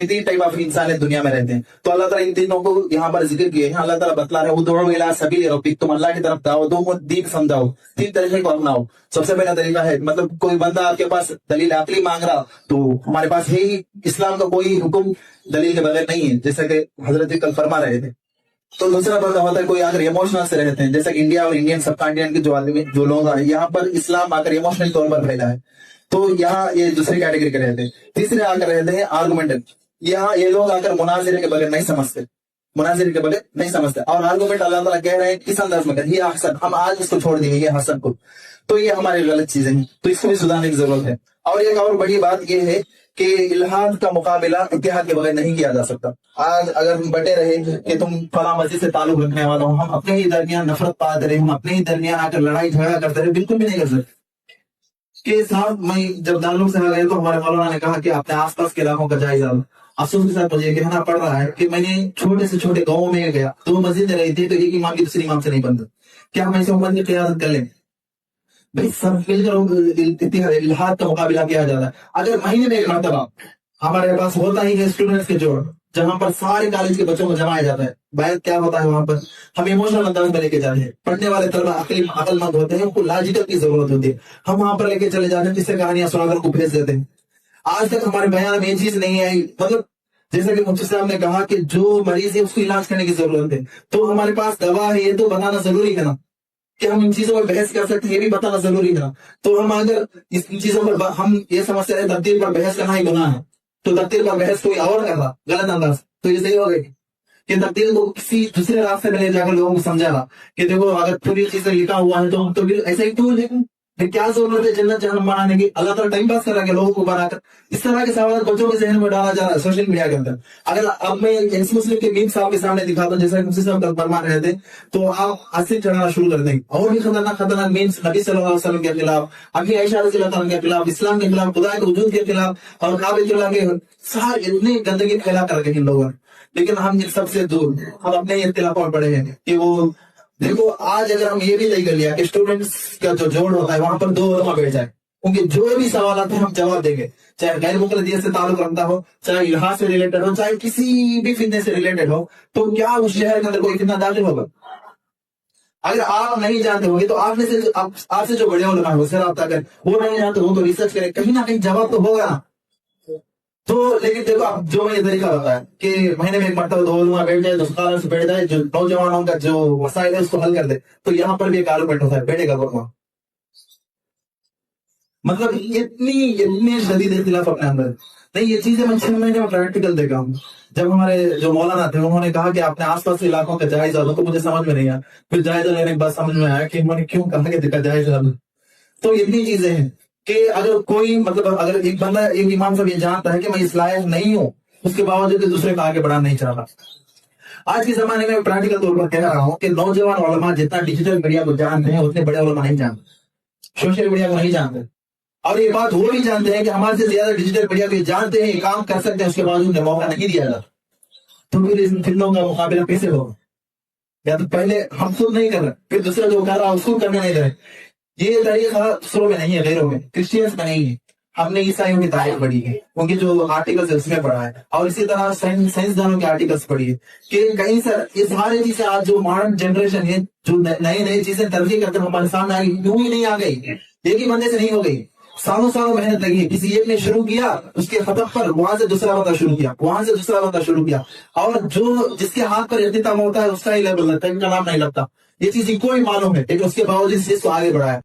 तीन type of इंसान है दुनिया में रहते हैं। तो अल्लाह ताला इन तीनों को यहाँ पर जिक्र किए हैं। अल्लाह ताला बतला रहे हैं उदउ इला सबील रब्बिक, तुम अल्लाह की तरफ दाओ दो, दीन समझाओ, तीन तरीके को अपनाओ। सबसे पहला तरीका है, मतलब कोई बंदा आपके पास दलील अकली मांग रहा, तो हमारे पास है ही इस्लाम का कोई हुक्म दलील के बगैर नहीं है, जैसा कि हजरत कल फरमा रहे थे। तो दूसरा बंदा होता है कोई अगर इमोशनल से रहते हैं, जैसे कि इंडिया और इंडियन सब कॉन्टिनेंट के जो आदमी जो लोग हैं यहाँ पर इस्लाम आकर इमोशनल तौर पर फैला है, तो यहाँ ये दूसरी कैटेगरी के रहते हैं। तीसरे आकर रहते हैं आर्गूमेंटल, यहाँ ये लोग आकर मुनाजिरे के बगैर नहीं समझते, मुनाजिरे के बगैर नहीं समझते। और आर्गूमेंट अल्लाह ताला कह रहे हैं किस अंदाज में, ये हसन, हम आज इसको छोड़ देंगे ये हसन को, तो ये हमारी गलत चीजें हैं, तो इसको भी सुधारने की जरूरत है। और एक और बड़ी बात ये है कि इल्हाद का मुकाबला इत्तेहाद के बगैर नहीं किया जा सकता। आज अगर हम बटे रहे कि तुम फला मस्जिद से ताल्लुक रखने वाला हो, हम अपने ही दरमियान नफरत पाते रहे, हम अपने ही दरमियान आकर लड़ाई झगड़ा करते रहे, बिल्कुल भी नहीं कर सकते। कि साहब मैं जब दारुल से आ गए तो हमारे मौलाना ने कहा कि अपने आसपास के इलाकों का जायजा लो। अफसोस के साथ मुझे कहना पड़ रहा है कि मैंने छोटे से छोटे गाँव में गया, दो मस्जिदें रही थी, तो एक इमाम की दूसरी इमाम से नहीं बनता, क्या हम ऐसे उम्र की क़ियादत कर लें? भाई सब मिलकर इल्हाद का मुकाबला किया जाता है। अगर महीने में एक मरतबा हमारे पास होता ही है स्टूडेंट्स के जोड़, जहां पर सारे कॉलेज के बच्चों को जमाया जाता है, बैत क्या होता है वहां पर, हम इमोशनल अंदाज में लेके जाते हैं। पढ़ने वाले तलबा अक्लमंद होते हैं, उनको लॉजिकल की जरूरत होती है, हम वहां पर लेके चले जाते हैं, जिससे कहानियां सुनाकर उनको भेज देते हैं। आज तक हमारे बयान में ये चीज नहीं आई, मतलब जैसा कि मुफ्ती साहब ने कहा कि जो मरीज है उसको इलाज करने की जरूरत है, तो हमारे पास दवा है, ये तो बताना जरूरी है ना कि हम इन चीजों पर बहस कर सकते हैं, ये भी बताना जरूरी है ना। तो हम अगर इन चीजों पर हम ये समझते हैं तब्दील पर बहस करना ही गुनाह है, तो तब्दील पर बहस कोई और कर रहा गलत अंदाज, तो ये सही हो गई कि तब्दील को किसी दूसरे रास्ते में ले जाकर लोगों को समझाना कि देखो अगर पूरी चीजें लिखा हुआ है तो फिर ऐसा ही क्यों लिखूं, फिर क्या जरूरत है जन्नत जहन्नम बनाने की। अल्लाह ताला टाइम पास कर रहा है लोगों को बनाकर, इस तरह के सवाल बच्चों के जहन में डाला जा रहा है सोशल मीडिया के अंदर। अगर अब मैं एनसी मुस्लिम के मीम साहब के सामने दिखाता हूँ, जैसा मुफ्ती साहब कल फरमा रहे थे, तो आप हंसी चढ़ाना शुरू कर देंगे। और भी खतरनाक खतरनाक मीम्स नबी सल्लल्लाहु अलैहि वसल्लम के खिलाफ, अभी आयशा रज़ियल्लाहु अन्हा के खिलाफ, इस्लाम के खिलाफ, खुदा के वजूद के खिलाफ और काबतुल्लाह के सारे इतनी गंदगी फैला कर रखे इन लोगों ने। लेकिन हम इन सबसे दूर, हम अपने इख्तिलाफ में पड़े हैं कि वो देखो आज अगर हम ये भी तय कर लिया कि स्टूडेंट्स का जो जोड़ होता है वहां पर दो उलमा बैठ जाए, उनके जो भी सवाल आते हैं हम जवाब देंगे, चाहे गैर मुक़ल्लिदियत से ताल्लुक रखता हो, चाहे इल्हाद से रिलेटेड हो, चाहे किसी भी फितने से रिलेटेड हो, तो क्या उस शहर के अंदर कोई फितना दाखिल होगा? अगर आप नहीं जानते होंगे तो आपसे जो बड़े उलमा है उससे रब्ता करें, वो नहीं जानते हो तो रिसर्च करें, कहीं ना कहीं जवाब तो होगा ना। तो लेकिन देखो अब जो मैं ये तरीका होता है कि महीने में एक मरतबा दो उलमा बैठ जाए, दो स्कॉलर से बैठ जाए, जो नौजवानों का जो मसाइल है उसको हल कर दे, तो यहाँ पर भी एक आर्गुमेंट होता है, बैठेगा उलमा। मतलब इतने शदीद इख्तिलाफ अपने अंदर नहीं, ये चीजें मैं 6 महीने में प्रैक्टिकल देखा हूँ। जब हमारे जो मौलाना थे उन्होंने कहा कि अपने आसपास के इलाकों का जायजा लो, तो मुझे समझ में नहीं आया, फिर जायजा लेने के बाद समझ में आया कि उन्होंने क्यों कहा कि जायजा लो। तो इतनी चीजें हैं कि अगर कोई मतलब अगर एक बंदा एक इमाम साहब ये जानता है कि मैं इस लायक नहीं हूँ, उसके बावजूद दूसरे को आगे बढ़ाना नहीं चाहता। आज के जमाने में प्रैक्टिकल तौर पर कह रहा हूँ कि नौजवान उलमा जितना डिजिटल मीडिया को जानते हैं उतने बड़े उलमा नहीं जानते, सोशल मीडिया को नहीं जानते। और ये बात वो भी जानते हैं कि हमारे से ज्यादा डिजिटल मीडिया को जानते हैं, काम कर सकते हैं, उसके बावजूद उन्हें मौका नहीं दिया जाता। तो फिर इन फितनों का मुकाबला कैसे होगा? या तो पहले हम खुद नहीं कर रहे, फिर दूसरा जो कर रहा है उसको करने नहीं दे रहे। ये तरीका दूसरों में नहीं है, गैरों में, क्रिश्चियंस में नहीं है। हमने ईसाइयों की तारीख पढ़ी है, उनके जो आर्टिकल्स है उसमें पढ़ा है, और इसी तरह साइंसदानों के आर्टिकल्स पढ़ी है कि कहीं सर ये सारी चीजें आज जो मॉडर्न जनरेशन है जो नई नई चीजें तरक्की करते हुए हमारे सामने आ गई, यूं ही नहीं आ गई, एक ही बंदे से नहीं हो गई, सालों सालों मेहनत लगी है। किसी एक ने शुरू किया, उसके खत्म पर वहां से दूसरा बंदा शुरू किया, वहां से दूसरा बंदा शुरू किया, और जो जिसके हाथ पर इख्तिताम होता है उसका ही लेवल लगता है, इनका नाम नहीं लगता। ये चीज इनको ही मालूम है, लेकिन उसके बावजूद इस चीज को आगे बढ़ाया।